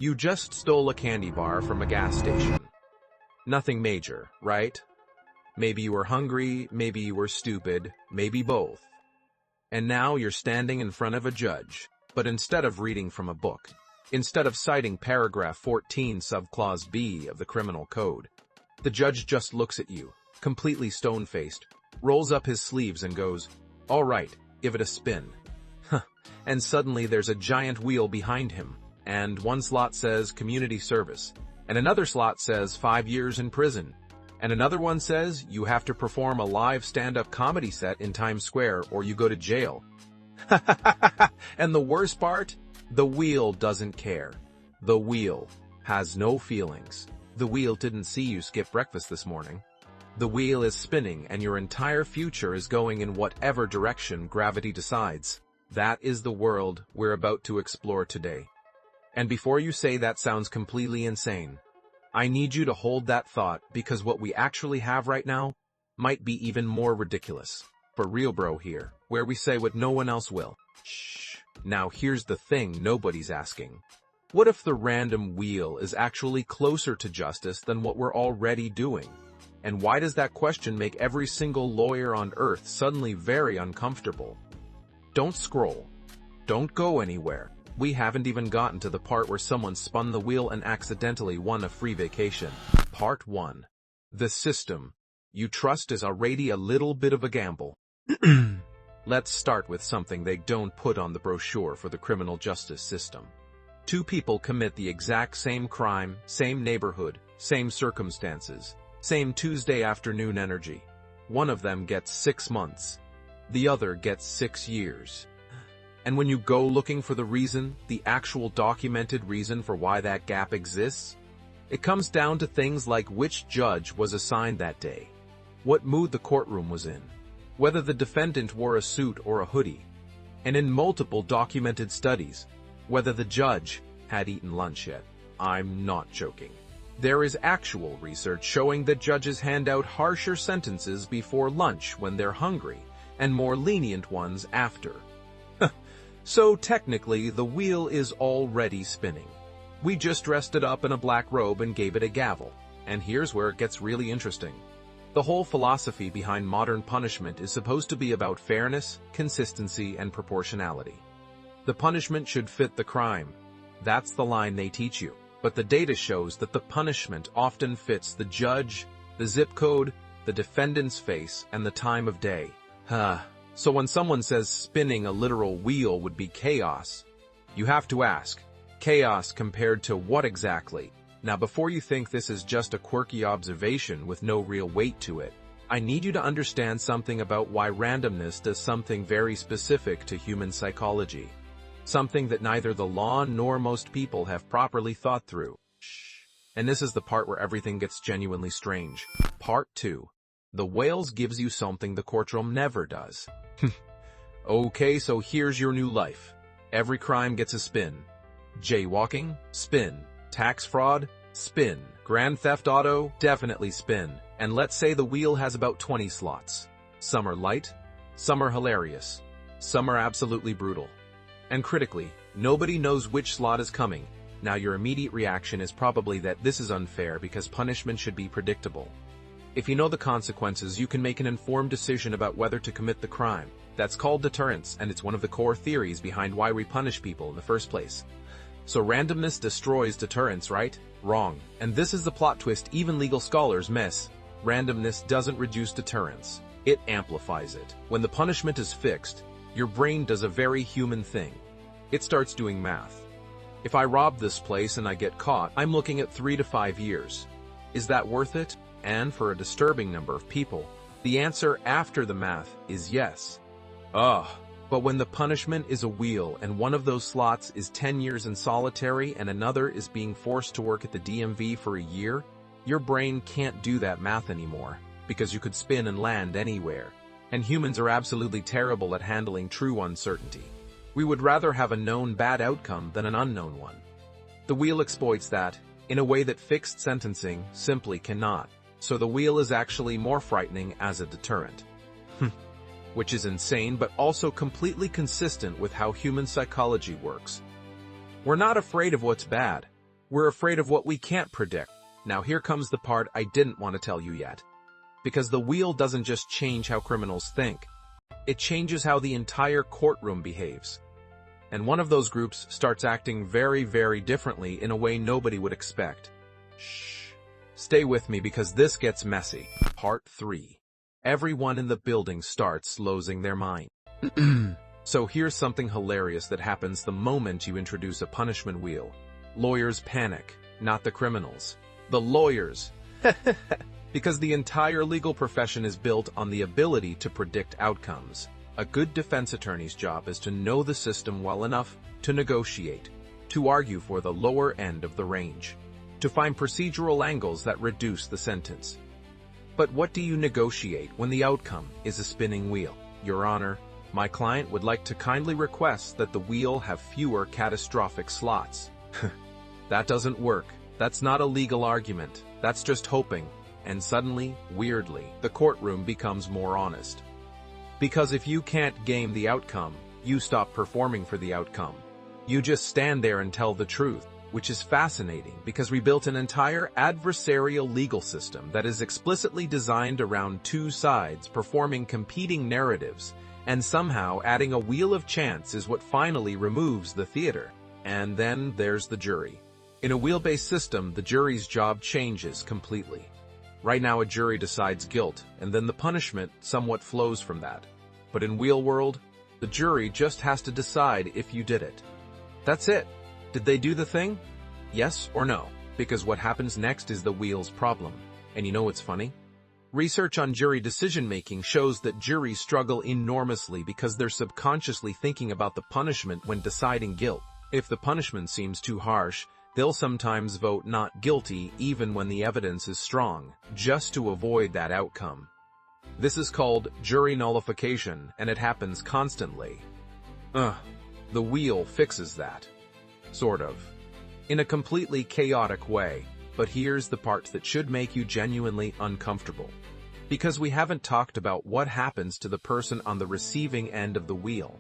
You just stole a candy bar from a gas station. Nothing major, right? Maybe you were hungry, maybe you were stupid, maybe both. And now you're standing in front of a judge, but instead of reading from a book, instead of citing paragraph 14 subclause B of the criminal code, the judge just looks at you, completely stone-faced, rolls up his sleeves and goes, "All right, give it a spin." And suddenly there's a giant wheel behind him, and one slot says community service, and another slot says 5 years in prison, and another one says you have to perform a live stand-up comedy set in Times Square or you go to jail. And the worst part? The wheel doesn't care. The wheel has no feelings. The wheel didn't see you skip breakfast this morning. The wheel is spinning and your entire future is going in whatever direction gravity decides. That is the world we're about to explore today. And before you say that sounds completely insane, I need you to hold that thought because what we actually have right now might be even more ridiculous. For real bro here, where we say what no one else will. Shh. Now here's the thing nobody's asking. What if the random wheel is actually closer to justice than what we're already doing? And why does that question make every single lawyer on earth suddenly very uncomfortable? Don't scroll. Don't go anywhere. We haven't even gotten to the part where someone spun the wheel and accidentally won a free vacation. Part 1. The system you trust is already a little bit of a gamble. Let's start with something they don't put on the brochure for the criminal justice system. Two people commit the exact same crime, same neighborhood, same circumstances, same Tuesday afternoon energy. One of them gets 6 months. The other gets 6 years. And when you go looking for the reason, the actual documented reason for why that gap exists, it comes down to things like which judge was assigned that day, what mood the courtroom was in, whether the defendant wore a suit or a hoodie, and in multiple documented studies, whether the judge had eaten lunch yet. I'm not joking. There is actual research showing that judges hand out harsher sentences before lunch when they're hungry, and more lenient ones after. So technically, the wheel is already spinning. We just dressed it up in a black robe and gave it a gavel. And here's where it gets really interesting. The whole philosophy behind modern punishment is supposed to be about fairness, consistency, and proportionality. The punishment should fit the crime. That's the line they teach you. But the data shows that the punishment often fits the judge, the zip code, the defendant's face, and the time of day. So when someone says spinning a literal wheel would be chaos, you have to ask, chaos compared to what exactly? Now before you think this is just a quirky observation with no real weight to it, I need you to understand something about why randomness does something very specific to human psychology. Something that neither the law nor most people have properly thought through. Shh. And this is the part where everything gets genuinely strange. Part 2. The whales gives you something the courtroom never does. Okay, so here's your new life. Every crime gets a spin. Jaywalking? Spin. Tax fraud? Spin. Grand theft auto? Definitely spin. And let's say the wheel has about 20 slots. Some are light, some are hilarious, some are absolutely brutal. And critically, nobody knows which slot is coming. Now your immediate reaction is probably that this is unfair because punishment should be predictable. If you know the consequences, you can make an informed decision about whether to commit the crime. That's called deterrence, and it's one of the core theories behind why we punish people in the first place. So randomness destroys deterrence, right? Wrong. And this is the plot twist even legal scholars miss. Randomness doesn't reduce deterrence. It amplifies it. When the punishment is fixed, your brain does a very human thing. It starts doing math. If I rob this place and I get caught, I'm looking at 3 to 5 years. Is that worth it? And for a disturbing number of people, the answer after the math is yes. But when the punishment is a wheel and one of those slots is 10 years in solitary and another is being forced to work at the DMV for a year, your brain can't do that math anymore because you could spin and land anywhere. And humans are absolutely terrible at handling true uncertainty. We would rather have a known bad outcome than an unknown one. The wheel exploits that in a way that fixed sentencing simply cannot. So the wheel is actually more frightening as a deterrent. Which is insane but also completely consistent with how human psychology works. We're not afraid of what's bad. We're afraid of what we can't predict. Now here comes the part I didn't want to tell you yet. Because the wheel doesn't just change how criminals think. It changes how the entire courtroom behaves. And one of those groups starts acting very, very differently in a way nobody would expect. Shh. Stay with me because this gets messy. Part 3. Everyone in the building starts losing their mind. So here's something hilarious that happens the moment you introduce a punishment wheel. Lawyers panic, not the criminals. The lawyers. Because the entire legal profession is built on the ability to predict outcomes. A good defense attorney's job is to know the system well enough to negotiate, to argue for the lower end of the range, to find procedural angles that reduce the sentence. But what do you negotiate when the outcome is a spinning wheel? Your Honor, my client would like to kindly request that the wheel have fewer catastrophic slots. That doesn't work. That's not a legal argument. That's just hoping. And suddenly, weirdly, the courtroom becomes more honest. Because if you can't game the outcome, you stop performing for the outcome. You just stand there and tell the truth, which is fascinating because we built an entire adversarial legal system that is explicitly designed around two sides performing competing narratives, and somehow adding a wheel of chance is what finally removes the theater. And then there's the jury. In a wheel-based system, the jury's job changes completely. Right now, a jury decides guilt, and then the punishment somewhat flows from that. But in wheel world, the jury just has to decide if you did it. That's it. Did they do the thing? Yes or no? Because what happens next is the wheel's problem. And you know what's funny? Research on jury decision-making shows that juries struggle enormously because they're subconsciously thinking about the punishment when deciding guilt. If the punishment seems too harsh, they'll sometimes vote not guilty even when the evidence is strong, just to avoid that outcome. This is called jury nullification, and it happens constantly. The wheel fixes that. Sort of. In a completely chaotic way, but here's the part that should make you genuinely uncomfortable. Because we haven't talked about what happens to the person on the receiving end of the wheel.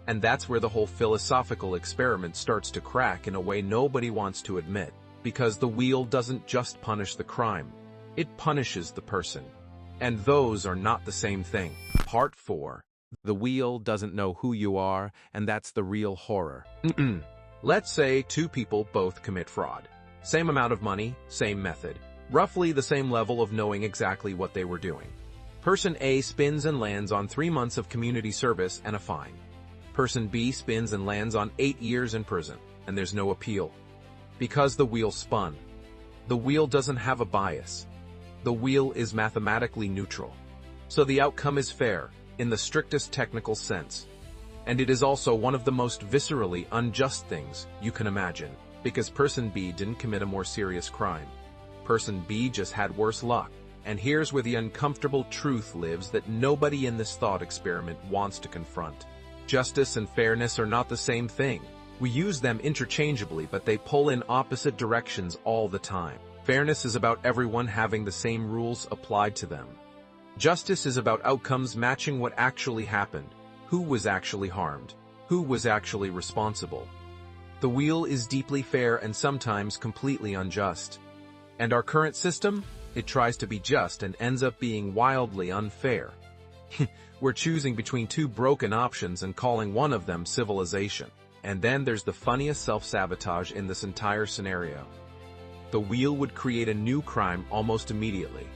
And that's where the whole philosophical experiment starts to crack in a way nobody wants to admit. Because the wheel doesn't just punish the crime. It punishes the person. And those are not the same thing. Part 4. The wheel doesn't know who you are, and that's the real horror. Let's say two people both commit fraud. Same amount of money, same method. Roughly the same level of knowing exactly what they were doing. Person A spins and lands on 3 months of community service and a fine. Person B spins and lands on 8 years in prison, and there's no appeal. Because the wheel spun. The wheel doesn't have a bias. The wheel is mathematically neutral. So the outcome is fair, in the strictest technical sense. And it is also one of the most viscerally unjust things you can imagine, because Person B didn't commit a more serious crime. Person B just had worse luck. And here's where the uncomfortable truth lives that nobody in this thought experiment wants to confront. Justice and fairness are not the same thing. We use them interchangeably, but they pull in opposite directions all the time. Fairness is about everyone having the same rules applied to them. Justice is about outcomes matching what actually happened, who was actually harmed, who was actually responsible. The wheel is deeply fair and sometimes completely unjust. And our current system? It tries to be just and ends up being wildly unfair. We're choosing between two broken options and calling one of them civilization. And then there's the funniest self-sabotage in this entire scenario. The wheel would create a new crime almost immediately.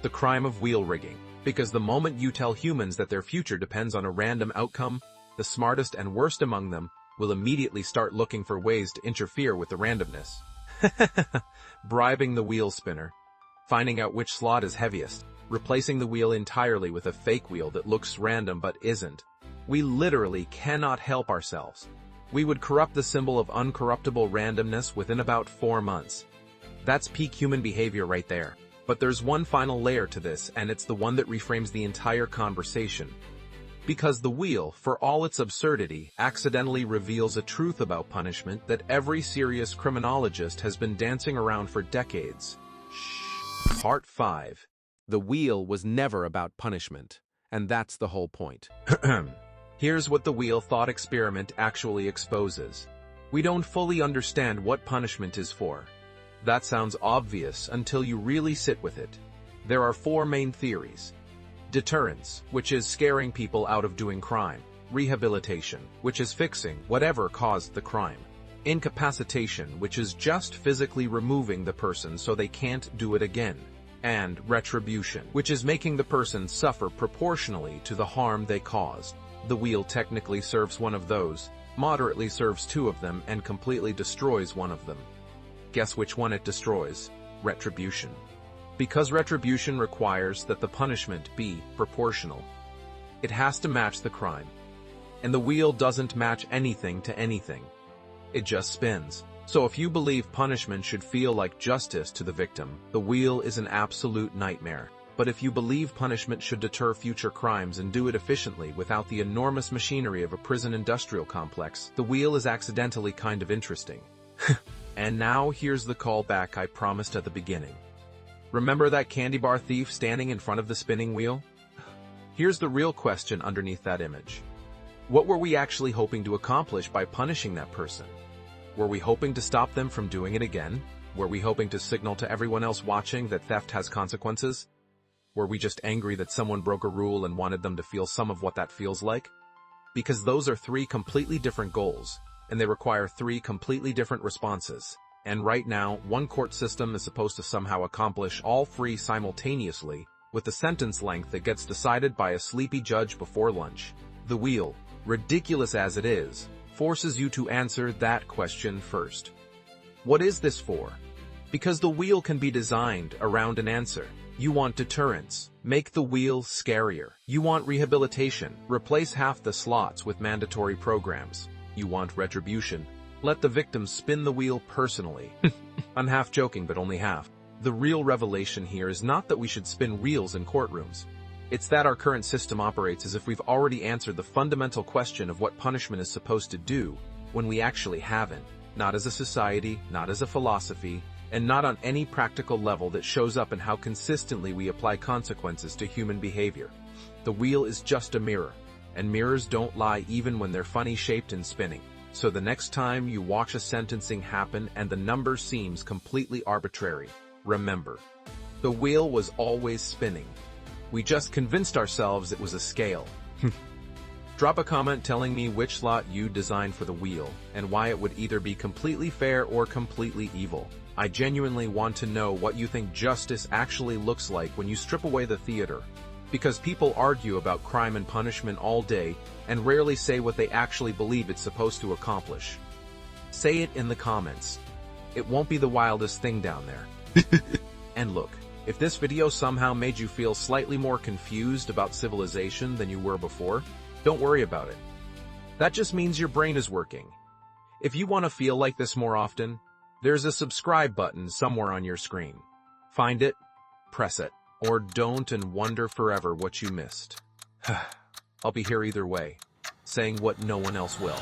The crime of wheel rigging. Because the moment you tell humans that their future depends on a random outcome, the smartest and worst among them will immediately start looking for ways to interfere with the randomness. Bribing the wheel spinner. Finding out which slot is heaviest. Replacing the wheel entirely with a fake wheel that looks random but isn't. We literally cannot help ourselves. We would corrupt the symbol of uncorruptible randomness within about 4 months. That's peak human behavior right there. But there's one final layer to this, and it's the one that reframes the entire conversation. Because the wheel, for all its absurdity, accidentally reveals a truth about punishment that every serious criminologist has been dancing around for decades. Shh. Part 5. The wheel was never about punishment, and that's the whole point. Here's what the wheel thought experiment actually exposes. We don't fully understand what punishment is for. That sounds obvious until you really sit with it. There are 4 main theories. Deterrence, which is scaring people out of doing crime. Rehabilitation, which is fixing whatever caused the crime. Incapacitation, which is just physically removing the person so they can't do it again. And retribution, which is making the person suffer proportionally to the harm they caused. The wheel technically serves one of those, moderately serves 2 of them, and completely destroys one of them. Guess which one it destroys? Retribution. Because retribution requires that the punishment be proportional. It has to match the crime. And the wheel doesn't match anything to anything. It just spins. So if you believe punishment should feel like justice to the victim, the wheel is an absolute nightmare. But if you believe punishment should deter future crimes and do it efficiently without the enormous machinery of a prison industrial complex, the wheel is accidentally kind of interesting. And now here's the callback I promised at the beginning. Remember that candy bar thief standing in front of the spinning wheel? Here's the real question underneath that image. What were we actually hoping to accomplish by punishing that person? Were we hoping to stop them from doing it again? Were we hoping to signal to everyone else watching that theft has consequences? Were we just angry that someone broke a rule and wanted them to feel some of what that feels like? Because those are 3 completely different goals, and they require 3 completely different responses. And right now, one court system is supposed to somehow accomplish all 3 simultaneously, with the sentence length that gets decided by a sleepy judge before lunch. The wheel, ridiculous as it is, forces you to answer that question first. What is this for? Because the wheel can be designed around an answer. You want deterrence. Make the wheel scarier. You want rehabilitation. Replace half the slots with mandatory programs. You want retribution. Let the victim spin the wheel personally. I'm half joking, but only half. The real revelation here is not that we should spin wheels in courtrooms. It's that our current system operates as if we've already answered the fundamental question of what punishment is supposed to do, when we actually haven't. Not as a society, not as a philosophy, and not on any practical level that shows up in how consistently we apply consequences to human behavior. The wheel is just a mirror, and mirrors don't lie even when they're funny-shaped and spinning. So the next time you watch a sentencing happen and the number seems completely arbitrary, remember, the wheel was always spinning. We just convinced ourselves it was a scale. Drop a comment telling me which slot you designed for the wheel, and why it would either be completely fair or completely evil. I genuinely want to know what you think justice actually looks like when you strip away the theater. Because people argue about crime and punishment all day, and rarely say what they actually believe it's supposed to accomplish. Say it in the comments. It won't be the wildest thing down there. And look, if this video somehow made you feel slightly more confused about civilization than you were before, don't worry about it. That just means your brain is working. If you want to feel like this more often, there's a subscribe button somewhere on your screen. Find it, press it, or don't and wonder forever what you missed. I'll be here either way, saying what no one else will.